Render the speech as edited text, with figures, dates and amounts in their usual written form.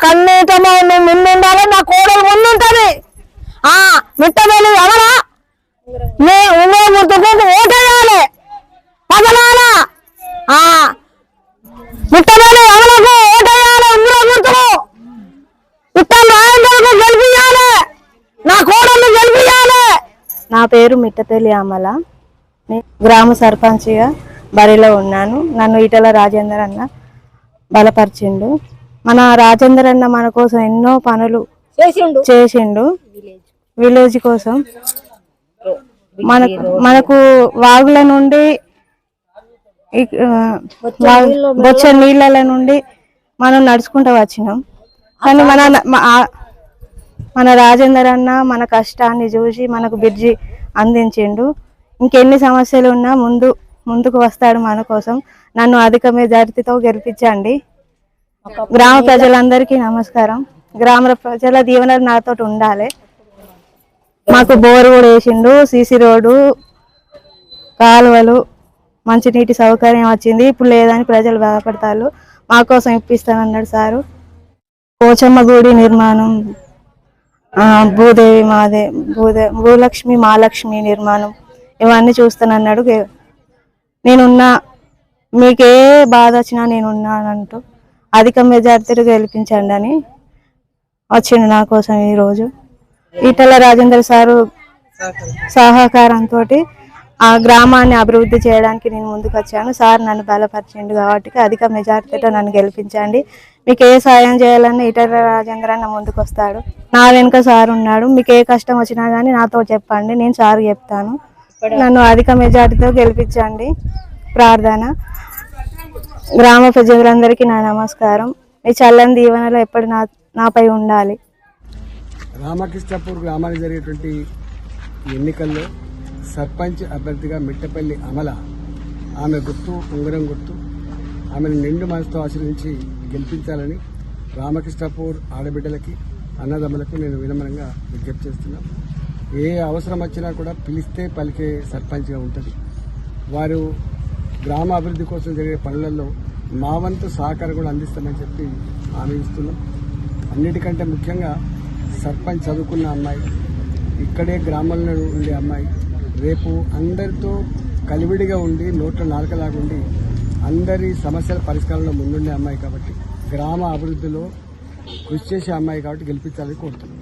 కన్నీటమో నువ్వు ముందుండాలి, నా కోడలు ముందుంటది. మిట్టవేలి ఎవరా నీ ఉంగరం గుర్తుకుంటూ ఓటేయాలి పదనాలా. మిట్టవేలి ఎవరకు ఓటేయాలి, ఉంగరం గుర్తుకు ఇట్టం రాయందరకు గెలిపియాలి, నా కోడలు గెలిపియాలి. నా పేరు మిట్టపల్లి అమల, గ్రామ సర్పంచ్గా బరిలో ఉన్నాను. నన్ను ఈటల రాజేందర్ అన్న బలపరిచిండు. మన రాజేందర్ అన్న మన కోసం ఎన్నో పనులు చేసిండు. విలేజ్ కోసం మనకు వాగుల నుండి బొచ్చ నీళ్ళ నుండి మనం నడుచుకుంటూ వచ్చినాం. కానీ మన రాజేందర్ అన్న మన కష్టాన్ని చూసి మనకు బ్రిడ్జి అందించిండు. ఇంకెన్ని సమస్యలు ఉన్నా ముందుకు వస్తాడు మన కోసం. నన్ను అధిక మెజారిటీతో గెలిపించండి. గ్రామ ప్రజలందరికీ నమస్కారం. గ్రామ ప్రజల దీవెనలు నాతో ఉండాలి. మాకు బోరు కూడా వేసిండు, సీసీ రోడ్డు, కాలువలు, మంచినీటి సౌకర్యం వచ్చింది. ఇప్పుడు లేదని ప్రజలు బాధపడతారు. మా కోసం ఇప్పిస్తానన్నాడు సారు. పోచమ్మ గుడి నిర్మాణం, భూదేవి భూలక్ష్మి మహాలక్ష్మి నిర్మాణం ఇవన్నీ చూస్తానన్నాడు. నేనున్నా, మీకే బాధ వచ్చినా నేనున్నానంటూ అధిక మెజార్టీలు గెలిపించండి అని వచ్చిండు నా కోసం. ఈరోజు ఈటల రాజేందర్ సారు సహకారంతో ఆ గ్రామాన్ని అభివృద్ధి చేయడానికి నేను ముందుకు వచ్చాను. సార్ నన్ను బలపరిచిండు కాబట్టి అధిక మెజార్టీతో నన్ను గెలిపించండి. మీకు ఏ సాయం చేయాలన్నా ఈటల రాజేందర్ అన్న ముందుకు వస్తాడు. నా వెనుక సార్ ఉన్నాడు. మీకు ఏ కష్టం వచ్చినా కానీ నాతో చెప్పండి, నేను సార్ చెప్తాను. నన్ను అధిక మెజార్టీతో గెలిపించండి ప్రార్థన. గ్రామ ప్రజలందరికీ నా నమస్కారం. మీ చల్లని దీవెనలు ఎప్పుడు నాపై ఉండాలి. రామకృష్ణపూర్ గ్రామానికి జరిగేటువంటి ఎన్నికల్లో సర్పంచ్ అభ్యర్థిగా మిట్టపల్లి అమల, ఆమె గుర్తు ఉంగరం గుర్తు, ఆమెను నిండు మనసుతో ఆశీర్వదించి గెలిపించాలని రామకృష్ణపూర్ ఆడబిడ్డలకి అన్నదమ్ములకు నేను వినమ్రంగా విజ్ఞప్తి చేస్తున్నాను. ఏ అవసరం వచ్చినా కూడా పిలిస్తే పలికే సర్పంచ్గా ఉంటుంది. వారు గ్రామ అభివృద్ధి కోసం జరిగే పనులలో మా వంతు సహకారం కూడా అందిస్తామని చెప్పి హామీ ఇస్తున్నాం. అన్నిటికంటే ముఖ్యంగా సర్పంచ్ చదువుకున్న అమ్మాయి, ఇక్కడే గ్రామంలో ఉండే అమ్మాయి, రేపు అందరితో కలివిడిగా ఉండి నోట్ల నాలుకలాగా ఉండి అందరి సమస్యల పరిష్కారంలో ముందుండే అమ్మాయి కాబట్టి, గ్రామ అభివృద్ధిలో కృషి చేసే అమ్మాయి కాబట్టి గెలిపించాలని కోరుతున్నాం.